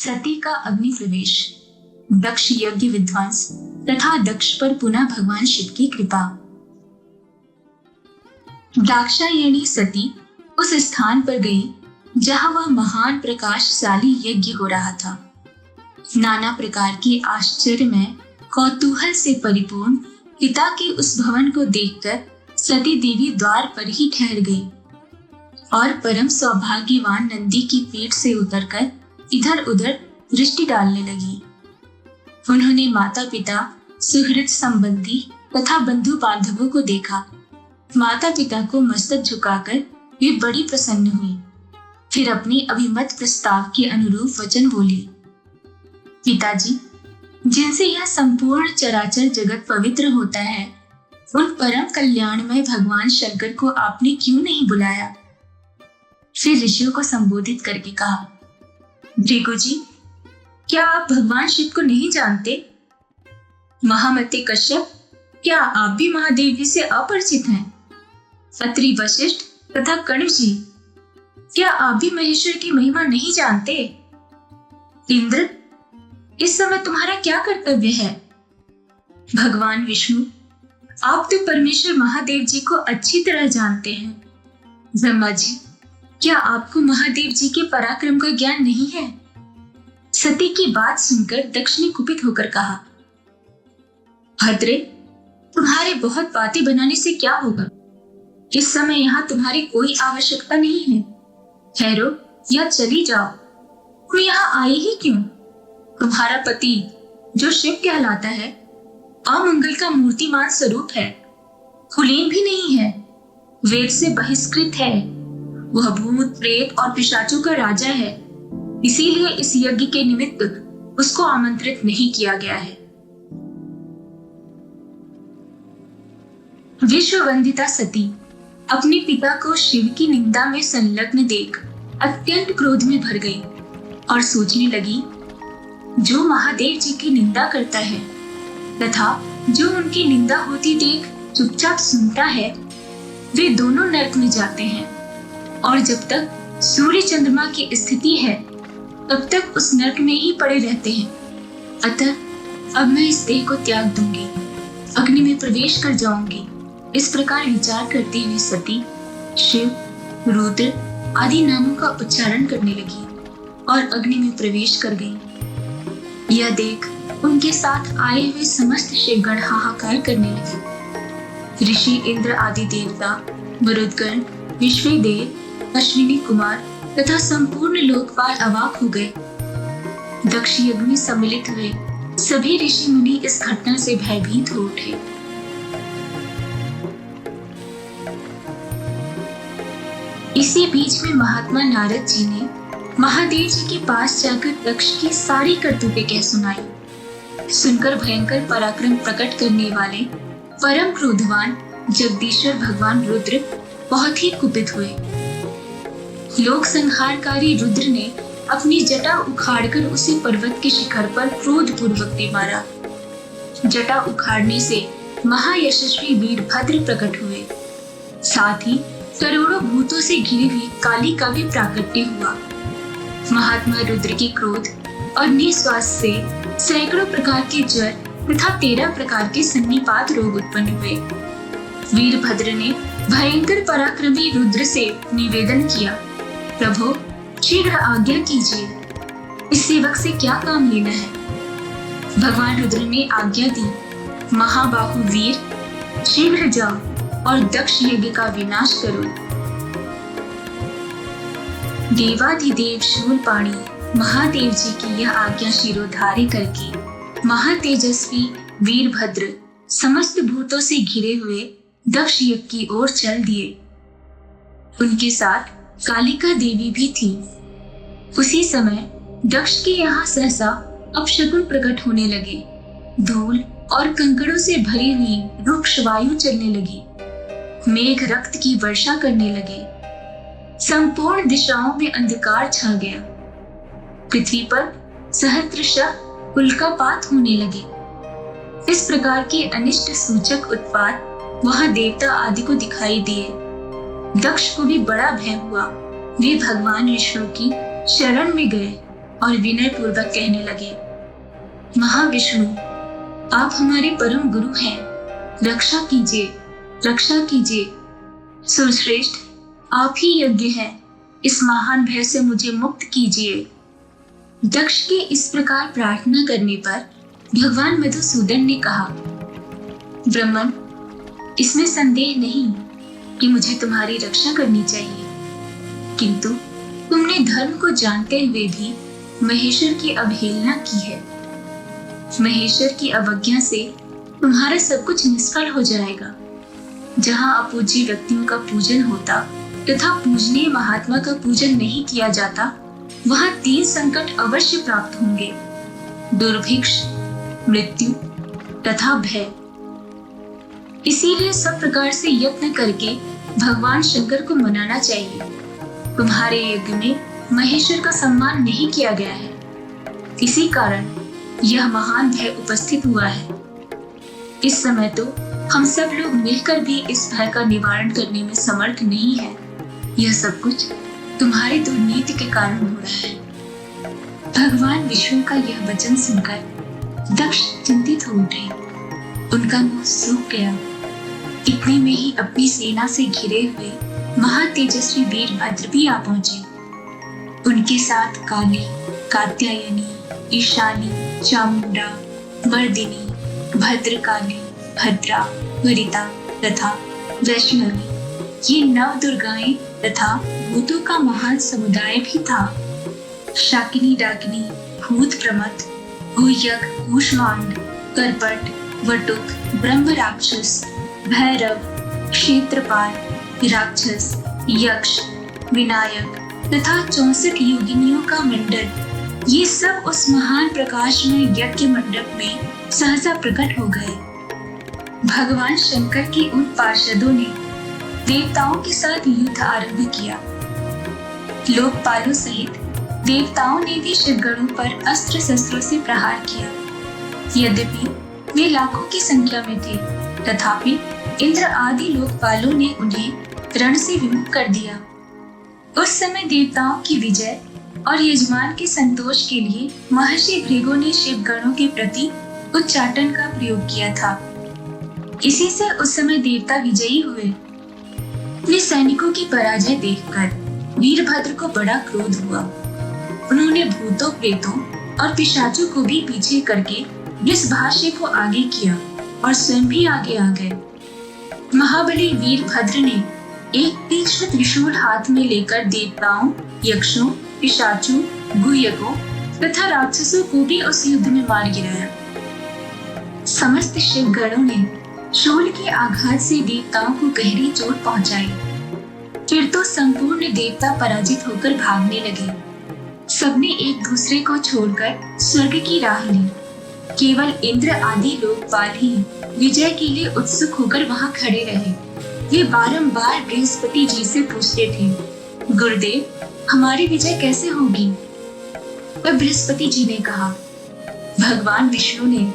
सती का अग्नि प्रवेश, दक्ष यज्ञ विध्वंस तथा दक्ष पर पुनः भगवान शिव की कृपा। दाक्षायणी सती उस स्थान पर गई जहां वह महान प्रकाशशाली यज्ञ हो रहा था। नाना प्रकार के आश्चर्य में कौतूहल से परिपूर्ण पिता के उस भवन को देखकर सती देवी द्वार पर ही ठहर गई और परम सौभाग्यवान नंदी की पीठ से उतरकर इधर उधर दृष्टि डालने लगी। उन्होंने माता पिता, सुहृद संबंधी तथा बंधु बांधवों को देखा। माता पिता को मस्तक झुकाकर वे बड़ी प्रसन्न हुई। फिर अपने अभिमत प्रस्ताव के अनुरूप वचन बोली। पिताजी, जिनसे यह संपूर्ण चराचर जगत पवित्र होता है, उन परम कल्याणमय भगवान शंकर को आपने क्यों नहीं बुलाया? फिर ऋषियों को संबोधित करके कहा, भृगुजी, क्या आप भगवान शिव को नहीं जानते? महामते कश्यप, क्या आप भी महादेव जी से अपरिचित हैं? अत्रि वशिष्ठ तथा कर्ण जी, क्या आप भी महेश्वर की महिमा नहीं जानते? इंद्र, इस समय तुम्हारा क्या कर्तव्य है? भगवान विष्णु, आप तो परमेश्वर महादेव जी को अच्छी तरह जानते हैं। ब्रह्मा जी, क्या आपको महादेव जी के पराक्रम का ज्ञान नहीं है? सती की बात सुनकर दक्ष ने कुपित होकर कहा, भद्रे, तुम्हारे बहुत बातें बनाने से क्या होगा? इस समय यहाँ तुम्हारी कोई आवश्यकता नहीं है। ठहरो या चली जाओ। तुम यहाँ आई ही क्यों? तुम्हारा पति, जो शिव कहलाता है, अमंगल का मूर्तिमान स्वरूप है, कुलीन भी नहीं है, वेद से बहिष्कृत है। वह भूत, प्रेत और पिशाचों का राजा है। इसीलिए इस यज्ञ के निमित्त उसको आमंत्रित नहीं किया गया है। विश्ववंदिता सती अपने पिता को शिव की निंदा में संलग्न देख अत्यंत क्रोध में भर गई और सोचने लगी, जो महादेव जी की निंदा करता है तथा जो उनकी निंदा होती देख चुपचाप सुनता है, वे दोनों नरक में जाते हैं और जब तक सूर्य चंद्रमा की स्थिति है तब तक उस नरक में ही पड़े रहते हैं। अतः अब मैं इस देह को त्याग दूंगी, अग्नि में प्रवेश कर जाऊंगी। इस प्रकार विचार करते हुए सती शिव, रुद्र आदि नामों का उच्चारण करने लगी और अग्नि में प्रवेश कर गई। यह देख उनके साथ आए हुए समस्त शिवगण हाहाकार करने लगे। ऋषि इंद्र आदि देवता, मरुदगण, विश्वदेव, अश्विनी कुमार तथा संपूर्ण लोकपाल अवाक हो गए। दक्ष यज्ञ में सम्मिलित हुए सभी ऋषि मुनि इस घटना से भयभीत हो उठे। इसी बीच में महात्मा नारद जी ने महादेव जी के पास जाकर दक्ष की सारी करतूतें कह सुनाई। सुनकर भयंकर पराक्रम प्रकट करने वाले परम क्रोधवान जगदीश्वर भगवान रुद्र बहुत ही कुपित हुए। लोक संहारकारी रुद्र ने अपनी जटा उखाड़कर उसे पर्वत के शिखर पर क्रोध पूर्वक दे मारा। जटा उखाड़ने से महायशस्वी वीरभद्र प्रकट हुए। साथ ही करोड़ों भूतों से घिरी हुई काली का भी प्राकट्य हुआ। महात्मा रुद्र के क्रोध और निश्वास से सैकड़ों प्रकार के ज्वर तथा 13 प्रकार के सन्निपात रोग उत्पन्न हुए। वीरभद्र ने भयंकर पराक्रमी रुद्र से निवेदन किया, प्रभु शीघ्र आज्ञा कीजिए, इस सेवक से क्या काम लेना है? भगवान रुद्र ने आज्ञा दी, महाबाहु वीर, शीघ्र जाओ और दक्ष यज्ञ का विनाश करो। देवाधिदेव शूलपाणी महादेव जी की यह आज्ञा शिरोधार्य करके महातेजस्वी वीरभद्र समस्त भूतों से घिरे हुए दक्ष यज्ञ की ओर चल दिए। उनके साथ कालिका देवी भी थी। उसी समय दक्ष के यहाँ सहसा अपशकुन प्रकट होने लगे। धूल और कंकड़ों से भरी हुई रुक्ष वायु चलने लगी। मेघ रक्त की वर्षा करने लगे। संपूर्ण दिशाओं में अंधकार छा गया। पृथ्वी पर सहस्त्रशः उल्कापात होने लगे। इस प्रकार के अनिष्ट सूचक उत्पात वहां देवता आदि को दिखाई दिए। दक्ष को भी बड़ा भय हुआ। वे भगवान विष्णु की शरण में गए और विनय पूर्वक कहने लगे, महाविष्णु, आप हमारे परम गुरु हैं, रक्षा कीजिए, रक्षा कीजिए। सुरश्रेष्ठ, आप ही यज्ञ हैं, इस महान भय से मुझे मुक्त कीजिए। दक्ष के इस प्रकार प्रार्थना करने पर भगवान मधुसूदन ने कहा, ब्रह्मन, इसमें संदेह नहीं कि मुझे तुम्हारी रक्षा करनी चाहिए, किंतु तुमने धर्म को जानते हुए भी महेश्वर की अवहेलना की है। महेश्वर की अवज्ञा से तुम्हारा सब कुछ निष्फल हो जाएगा। जहां अपूज्य व्यक्तियों का पूजन होता तथा पूजनीय महात्मा का पूजन नहीं किया जाता, वहां 3 संकट अवश्य प्राप्त होंगे, दुर्भिक्ष, मृत्यु तथा भय। इसीलिए सब प्रकार से यत्न करके भगवान शंकर को मनाना चाहिए। तुम्हारे यज्ञ में महेश्वर का सम्मान नहीं किया गया है, इसी कारण यह महान भय उपस्थित हुआ है। इस समय तो हम सब लोग मिलकर भी इस भय का निवारण करने में समर्थ नहीं है। यह सब कुछ तुम्हारी दुर्नीति के कारण हो रहा है। भगवान विष्णु का यह वचन सुनकर दक्ष चिंतित हो उठे। उनका मुंह सूख गया। इतने में ही अपनी सेना से घिरे हुए महातेजस्वी वीरभद्र भी आ पहुंचे। उनके साथ काली, कात्यायनी, ईशानी, चामुंडा, मर्दिनी, भद्रकाली, भद्रा, वरिता तथा वैष्णवी, ये 9 दुर्गाएं तथा भूतों का महान समुदाय भी था। शाकिनी, डाकिनी, भूत प्रमथ, भूयक, कूष्मांड, करपट, वटुक, ब्रह्म राक्षस, भैरव, क्षेत्रपाल, राक्षस, यक्ष, विनायक तथा 64 योगिनियों का मंडल, ये सब उस महान प्रकाश में यज्ञ मंडप में सहसा प्रकट हो गए। भगवान शंकर की उन पार्षदों ने देवताओं के साथ युद्ध आरंभ किया। लोकपालों सहित देवताओं ने भी शिवगणों पर अस्त्र शस्त्रों से प्रहार किया। यद्यपि वे लाखों की संख्या में थे, तथापि इंद्र आदि लोकपालों ने उन्हें रण से विमुख कर दिया। उस समय देवताओं की विजय और यजमान के संतोष के लिए महर्षि भृगु ने शिवगणों के प्रति उच्चाटन का प्रयोग किया था। इसी से उस समय देवता विजयी हुए। अपने सैनिकों की पराजय देखकर वीरभद्र को बड़ा क्रोध हुआ। उन्होंने भूतों, प्रेतों और पिशाचों को भी पीछे करके वृषभाष्य को आगे किया और स्वयं भी आगे आ गए। महाबली वीरभद्र ने एक तीक्ष्ण त्रिशूल हाथ में लेकर देवताओं, यक्षों, पिशाचों, गुह्यकों तथा राक्षसों को भी उस युद्ध में मार गिराया। समस्त शिवगणों ने शूल के आघात से देवताओं को गहरी चोट पहुंचाई। फिर तो संपूर्ण देवता पराजित होकर भागने लगे। सबने एक दूसरे को छोड़कर स्वर्ग की राह ली। केवल इंद्र आदि लोकपाल ही विजय के लिए उत्सुक होकर वहां खड़े रहे। वे बारंबार बृहस्पति जी से पूछते थे, गुरुदेव, हमारी विजय कैसे होगी? तब बृहस्पति जी ने कहा, भगवान विष्णु ने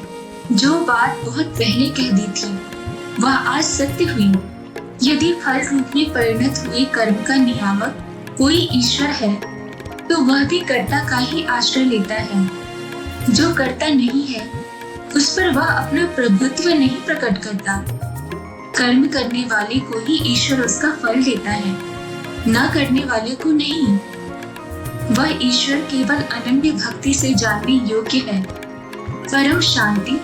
जो बात बहुत पहले कह दी थी वह आज सत्य हुई। यदि फल रूप में परिणत हुए कर्म का नियामक कोई ईश्वर है, तो वह भी कर्ता का ही आश्रय लेता है। जो कर्ता नहीं है, उस पर वह अपना प्रभुत्व नहीं प्रकट करता। कर्म करने वाले को ही ईश्वर उसका फल देता है, न करने वाले को नहीं। वह ईश्वर केवल अनन्य भक्ति से जानने योग्य है। परम शांति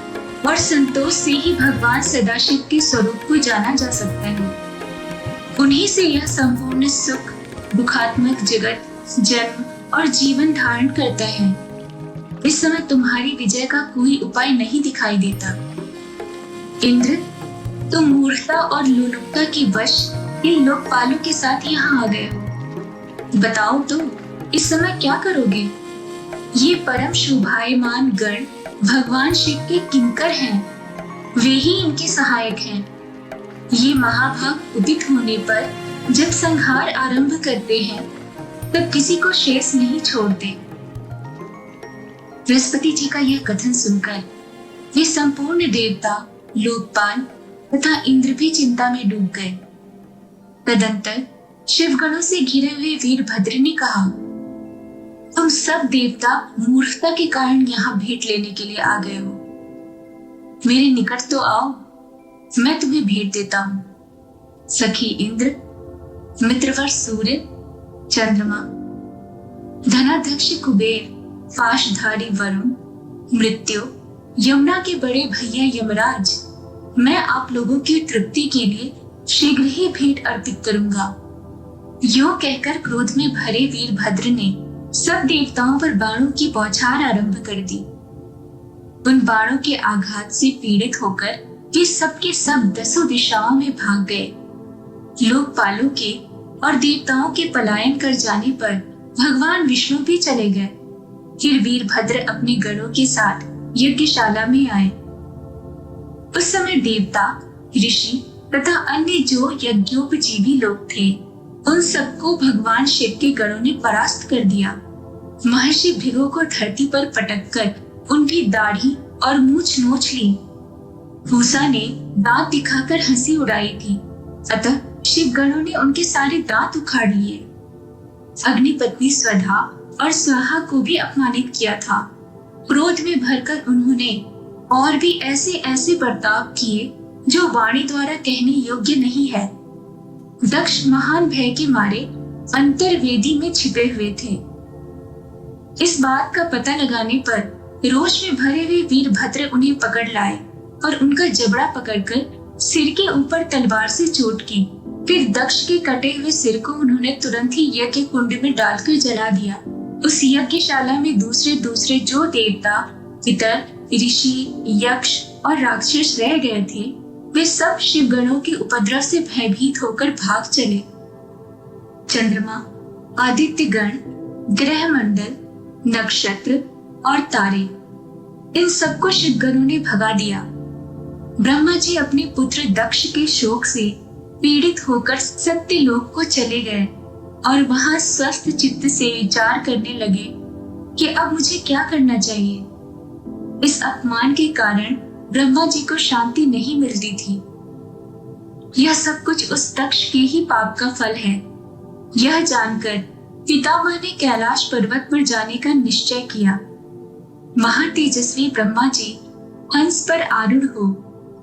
और संतोष से ही भगवान सदाशिव के स्वरूप को जाना जा सकता है। उन्हीं से यह संपूर्ण सुख, दुखात्मक जगत जन्म और जीवन धारण करता है। इस समय तुम्हारी विजय का कोई उपाय नहीं दिखाई देता। इंद्र, तुम मूर्खता और लोलुपता के वश इन लोकपालों के साथ यहाँ आ गए हो। बताओ तो, इस समय क्या करोगे? ये परम शोभायमान गण भगवान शिव के किंकर हैं। वे ही इनके सहायक हैं। ये महाभाग उदित होने पर जब संहार आरंभ करते हैं, तब किसी को शेष नहीं छोड़ते। बृहस्पति जी का यह कथन सुनकर वे संपूर्ण देवता, लोकपाल तथा इंद्र भी चिंता में डूब गए। तदंतर शिवगणों से घिरे हुए वीरभद्र ने कहा, तुम सब देवता मूर्खता के कारण यहाँ भेंट लेने के लिए आ गए हो। मेरे निकट तो आओ, मैं तुम्हें भेंट देता हूँ। सखी इंद्र, मित्रवर सूर्य, चंद्रमा, धनाध्यक्ष कुबेर, पाशधारी वरुण, मृत्यु, यमुना के बड़े भैया यमराज, मैं आप लोगों की तृप्ति के लिए शीघ्र ही भेंट अर्पित करूंगा। यूं कहकर क्रोध में भरे वीरभद्र ने सब देवताओं पर बाणों की बौछार आरंभ कर दी। उन बाणों के आघात से पीड़ित होकर ये सब के सब दसों दिशाओं में भाग गए। लोकपालों के और देवताओं के पलायन कर जाने पर भगवान विष्णु भी चले गए। फिर वीरभद्र अपने गणों के साथ यज्ञशाला में आए। उस समय देवता, ऋषि तथा अन्य जो यज्ञोपजीवी लोग थे, उन सबको भगवान शिव के गणों ने परास्त कर दिया। महर्षि भृगु को धरती पर पटककर उनकी दाढ़ी और मूछ नोच ली। मूसा ने दांत दिखाकर हंसी उड़ाई थी, अतः शिव गणों ने उनके सारे दांत उखाड़ लिए। अग्निपत्नी स्वधा और स्वाहा को भी अपमानित किया था। क्रोध में भरकर उन्होंने और भी ऐसे ऐसे बर्ताव किए जो वाणी द्वारा कहने योग्य नहीं है। दक्ष महान भय के मारे अंतर्वेदी में छिपे हुए थे। इस बात का पता लगाने पर रोष में भरे हुए वीरभद्र उन्हें पकड़ लाए और उनका जबड़ा पकड़कर सिर के ऊपर तलवार से चोट की। फिर दक्ष के कटे हुए सिर को उन्होंने तुरंत ही यज्ञ कुंड में डालकर जला दिया। उस यज्ञशाला में दूसरे दूसरे जो देवता, पितर, ऋषि, यक्ष और राक्षस रह गए थे, वे सब शिवगणों के उपद्रव से भयभीत होकर भाग चले। चंद्रमा, आदित्य गण, ग्रह मंडल, नक्षत्र और तारे, इन सबको शिवगणों ने भगा दिया। ब्रह्मा जी अपने पुत्र दक्ष के शोक से पीड़ित होकर सत्यलोक को चले गए और वहां स्वस्थ चित्त से विचार करने लगे कि अब मुझे क्या करना चाहिए। इस अपमान के कारण ब्रह्मा जी को शांति नहीं मिलती थी। यह सब कुछ उस दक्ष के ही पाप का फल है। यह जानकर पितामह ने कैलाश पर्वत पर जाने का निश्चय किया। महातेजस्वी ब्रह्मा जी हंस पर आरूढ़ हो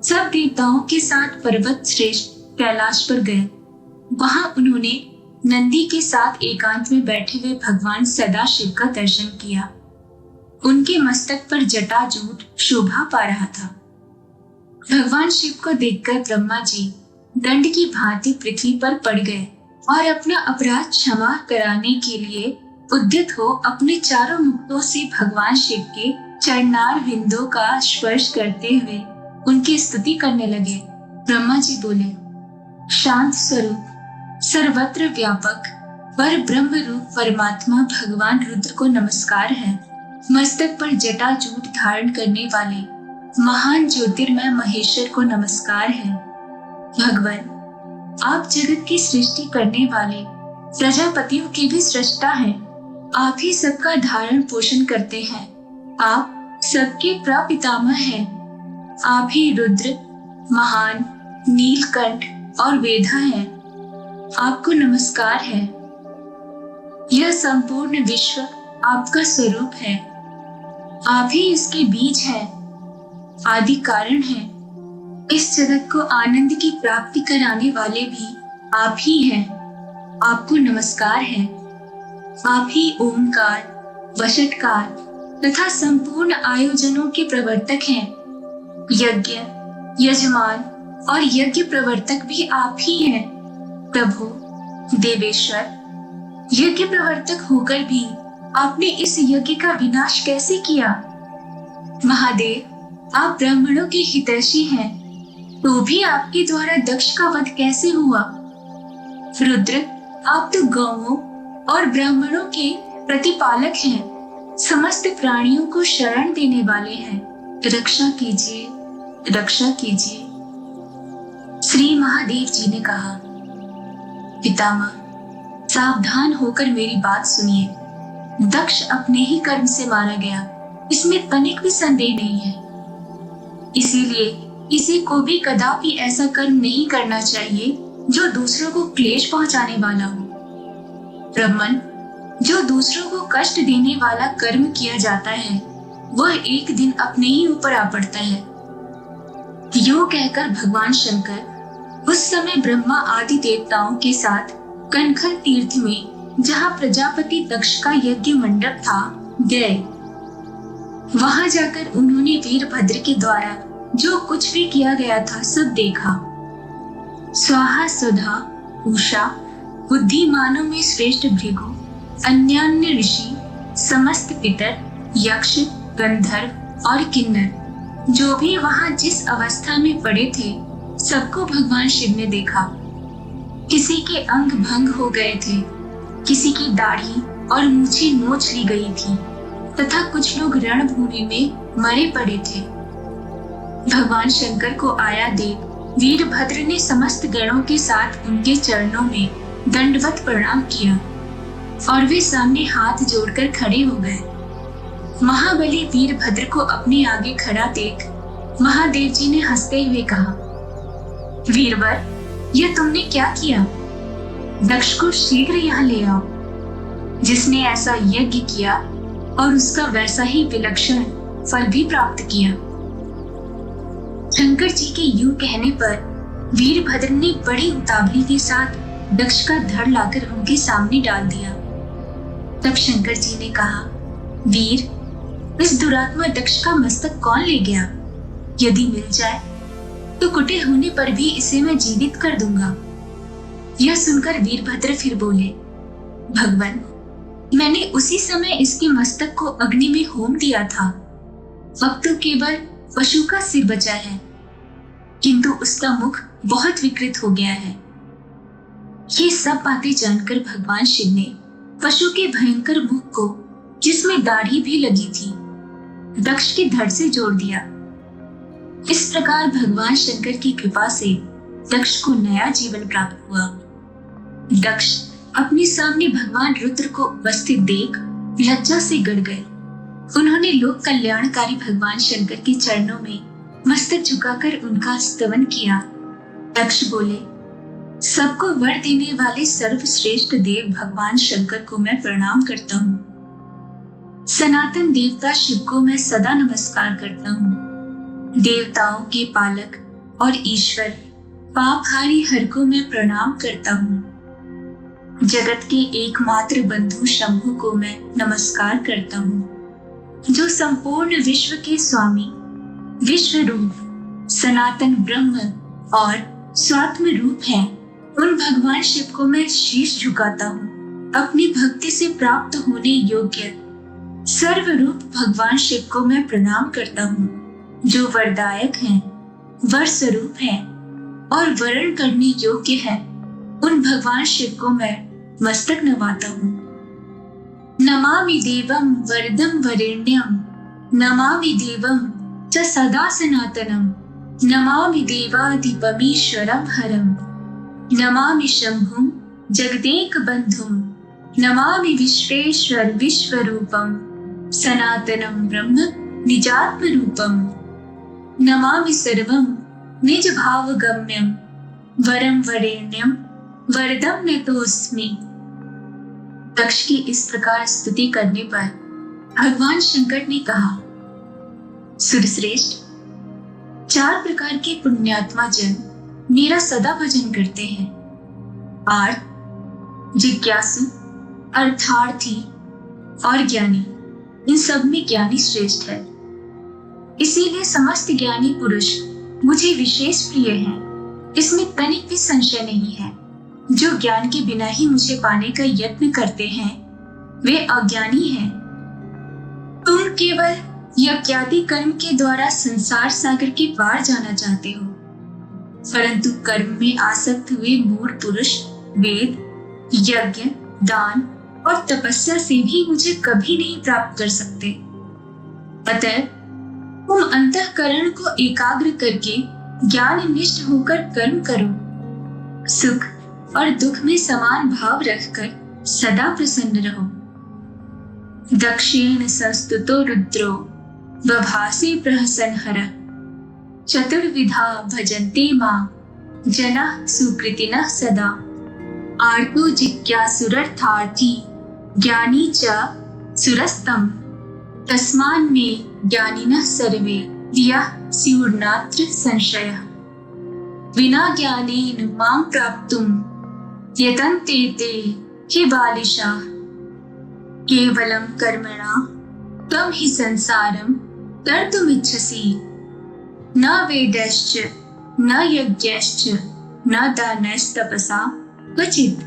सब देवताओं के साथ पर्वत श्रेष्ठ कैलाश पर गए। वहां उन्होंने नंदी के साथ एकांत में बैठे हुए भगवान सदाशिव का दर्शन किया। उनके मस्तक पर जटाजूट शोभा पा रहा था। भगवान शिव को देखकर ब्रह्मा जी दंड की भांति पृथ्वी पर पड़ गए और अपना अपराध क्षमा कराने के लिए उद्यत हो अपने चारों मुक्तों से भगवान शिव के चरणार बिंदु का स्पर्श करते हुए उनकी स्तुति करने लगे। ब्रह्मा जी बोले, शांत स्वरूप, सर्वत्र व्यापक, पर ब्रह्म रूप परमात्मा भगवान रुद्र को नमस्कार है। मस्तक पर जटाजूट धारण करने वाले महान ज्योतिर्मय महेश्वर को नमस्कार है। भगवान, आप जगत की सृष्टि करने वाले प्रजापतियों के भी सृष्टा हैं। आप ही सबका धारण पोषण करते हैं। आप सबके प्रपितामह हैं। आप ही रुद्र, महान, नीलकंठ और वेधा हैं। आपको नमस्कार है। यह संपूर्ण विश्व आपका स्वरूप है। आप ही इसके बीज हैं, आदि कारण हैं। इस जगत को आनंद की प्राप्ति कराने वाले भी आप ही हैं। आपको नमस्कार है। आप ही ओमकार, वशटकार तथा संपूर्ण आयोजनों के प्रवर्तक हैं। यज्ञ, यजमान और यज्ञ प्रवर्तक भी आप ही हैं। प्रभु, देवेश्वर, यज्ञ प्रवर्तक होकर भी आपने इस यज्ञ का विनाश कैसे किया? महादेव, आप ब्राह्मणों के हितैषी हैं, तो भी आपके द्वारा दक्ष का वध कैसे हुआ? रुद्र, आप तो गौओं और ब्राह्मणों के प्रतिपालक हैं, समस्त प्राणियों को शरण देने वाले हैं। रक्षा कीजिए, रक्षा कीजिए। श्री महादेव जी ने कहा, पितामह, सावधान होकर मेरी बात सुनिए। दक्ष अपने ही कर्म से मारा गया, इसमें तनिक भी संदेह नहीं है। इसीलिए किसी को भी कदापि ऐसा कर्म नहीं करना चाहिए जो दूसरों को क्लेश पहुंचाने वाला हो। ब्राह्मण, जो दूसरों को कष्ट देने वाला कर्म किया जाता है वह एक दिन अपने ही ऊपर आ पड़ता है। यूं कहकर भगवान शंकर उस समय ब्रह्मा आदि देवताओं के साथ कनखल तीर्थ में, जहाँ प्रजापति दक्ष का यज्ञ मंडप था, गए। वहां जाकर उन्होंने वीरभद्र के द्वारा जो कुछ भी किया गया था सब देखा। स्वाहा सुधा उषा बुद्धिमानों में श्रेष्ठ भृगु, अन्यान्य ऋषि, समस्त पितर, यक्ष, गंधर्व और किन्नर जो भी वहां जिस अवस्था में पड़े थे सबको भगवान शिव ने देखा। किसी के अंग भंग हो गए थे, किसी की दाढ़ी और मूछें नोच ली गई थी तथा कुछ लोग रणभूमि में मरे पड़े थे। भगवान शंकर को आया देख वीरभद्र ने समस्त गणों के साथ उनके चरणों में दंडवत प्रणाम किया और वे सामने हाथ जोड़कर खड़े हो गए। महाबली वीरभद्र को अपने आगे खड़ा देख महादेव जी ने हंसते हुए कहा, वीरवर, यह तुमने क्या किया? दक्ष को शीघ्र यहाँ ले आओ। जिसने ऐसा यज्ञ किया और उसका वैसा ही विलक्षण फल भी प्राप्त किया। शंकर जी के यूं कहने पर वीरभद्र ने बड़ी उतावली के साथ दक्ष का धड़ लाकर उनके सामने डाल दिया। तब शंकर जी ने कहा, वीर, इस दुरात्मा दक्ष का मस्तक कौन ले गया? यदि मिल जाए तो कुटिल होने पर भी इसे मैं जीवित कर दूंगा। यह सुनकर वीरभद्र फिर बोले, भगवान, मैंने उसी समय इसके मस्तक को अग्नि में होम दिया था। अब तो केवल पशु का सिर बचा है, किंतु उसका मुख बहुत विकृत हो गया है। ये सब बातें जानकर भगवान शिव ने पशु के भयंकर मुख को, जिसमें दाढ़ी भी लगी थी, दक्ष के धड़ से जोड़ दिया। इस प्रकार भगवान शंकर की कृपा से दक्ष को नया जीवन प्राप्त हुआ। दक्ष अपने सामने भगवान रुद्र को उपस्थित देख लज्जा से गड़ गए। उन्होंने लोक कल्याणकारी भगवान शंकर के चरणों में मस्तक झुकाकर उनका स्तवन किया। दक्ष बोले, सबको वर देने वाले सर्वश्रेष्ठ देव भगवान शंकर को मैं प्रणाम करता हूँ। सनातन देवता शिव को मैं सदा नमस्कार करता हूँ। देवताओं के पालक और ईश्वर पापहारी हर को मैं प्रणाम करता हूँ। जगत के एकमात्र बंधु शंभु को मैं नमस्कार करता हूँ, जो संपूर्ण विश्व के स्वामी, विश्व रूप, सनातन ब्रह्म और स्वात्म रूप है। उन भगवान शिव को मैं शीश झुकाता हूँ। अपनी भक्ति से प्राप्त होने योग्य सर्वरूप भगवान शिव को मैं प्रणाम करता हूँ, जो वरदायक हैं, वर स्वरूप हैं और वरण करने योग्य है। उन भगवान शिव को मैं मस्तक नवाता हूँ। नमामि देवं वरदं वरेण्यं, नमामि देवं च सदा सनातनं, नमामि देवाधिपमीश्वरं हरं, नमामि शंभुं जगदेक बंधुं, नमामि विश्वेश्वर विश्वरूपं, सनातनं ब्रह्म निजात्म रूपं, नमामि सर्वं निज भावगम्यं, वरं वरेण्यं वरदं नतोऽस्मि। दक्ष की इस प्रकार स्तुति करने पर भगवान शंकर ने कहा, सुरश्रेष्ठ, 4 प्रकार के पुण्यात्मा जन मेरा सदा भजन करते हैं। आर्त, जिज्ञासु, अर्थार्थी और ज्ञानी, इन सब में ज्ञानी श्रेष्ठ है। इसीलिए समस्त ज्ञानी पुरुष मुझे विशेष प्रिय हैं। इसमें तनिक भी संशय नहीं है। जो ज्ञान के बिना ही मुझे पाने का यत्न करते हैं वे अज्ञानी हैं। तुम केवल यज्ञादि कर्म के द्वारा संसार सागर के पार जाना चाहते हो, परंतु कर्म में आसक्त हुए मूढ़ पुरुष वेद, यज्ञ, दान और तपस्या से भी मुझे कभी नहीं प्राप्त कर सकते। अतः तुम अंतःकरण को एकाग्र करके ज्ञान निष्ठ होकर कर्म करो। सुख और दुख में समान भाव रखकर सदा प्रसन्न रहो। दक्षेण संस्तुतो रुद्रो बभासे प्रहसन हरः, चतुर्विधा भजन्ते मां जनाः सुकृतिनः सदा। आर्तो जिज्ञासुरर्थार्थी ज्ञानी च सुरस्तम तस्मान् मे ज्ञानिनः सर्वे यः स्युर्नात्र संशयः। विना ज्ञानेन मां प्राप्तुं यतन्ते ते हि बालिशाः। केवलं कर्मणा त्वं हि संसारं तर्तुमिच्छसि। न वेदैश्च न यज्ञैश्च न दानैस्तपसा क्वचित्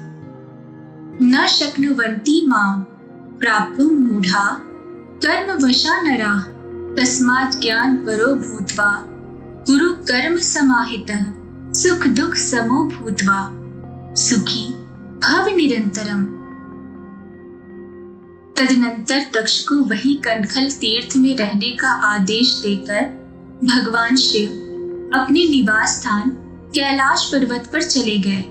न शक्नुवन्ति मां प्राप्तुं मूढा कर्मवशा नराः। तस्मात् ज्ञानपरो भूत्वा कुरु कर्म समाहितः सुख दुख समो भूत्वा सुखी भव निरंतरम। तदनंतर दक्ष को वही कनखल तीर्थ में रहने का आदेश देकर भगवान शिव अपने निवास स्थान कैलाश पर्वत पर चले गए।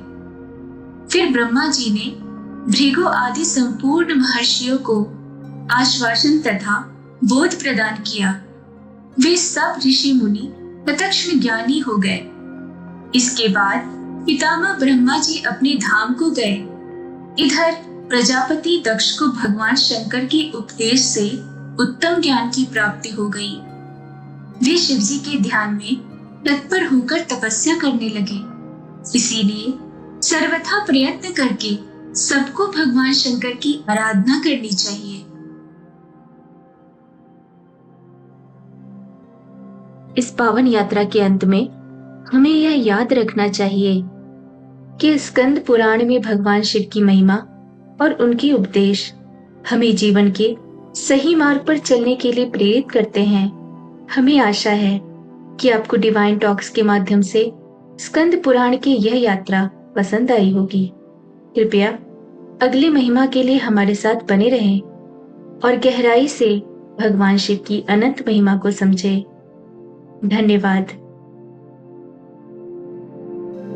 फिर ब्रह्मा जी ने भृगु आदि संपूर्ण महर्षियों को आश्वासन तथा बोध प्रदान किया। वे सब ऋषि मुनि प्रत्यक्ष ज्ञानी हो गए। इसके बाद पितामह ब्रह्मा जी अपने धाम को गए। इधर प्रजापति दक्ष को भगवान शंकर के उपदेश से उत्तम ज्ञान की प्राप्ति हो गई। वे शिव जी के ध्यान में तत्पर होकर तपस्या करने लगे। इसीलिए सर्वथा प्रयत्न करके सबको भगवान शंकर की आराधना करनी चाहिए। इस पावन यात्रा के अंत में हमें यह याद रखना चाहिए कि स्कंद पुराण में भगवान शिव की महिमा और उनके उपदेश हमें जीवन के सही मार्ग पर चलने के लिए प्रेरित करते हैं। हमें आशा है कि आपको डिवाइन टॉक्स के माध्यम से स्कंद पुराण की यह यात्रा पसंद आई होगी। कृपया अगली महिमा के लिए हमारे साथ बने रहें और गहराई से भगवान शिव की अनंत महिमा को समझें। धन्यवाद।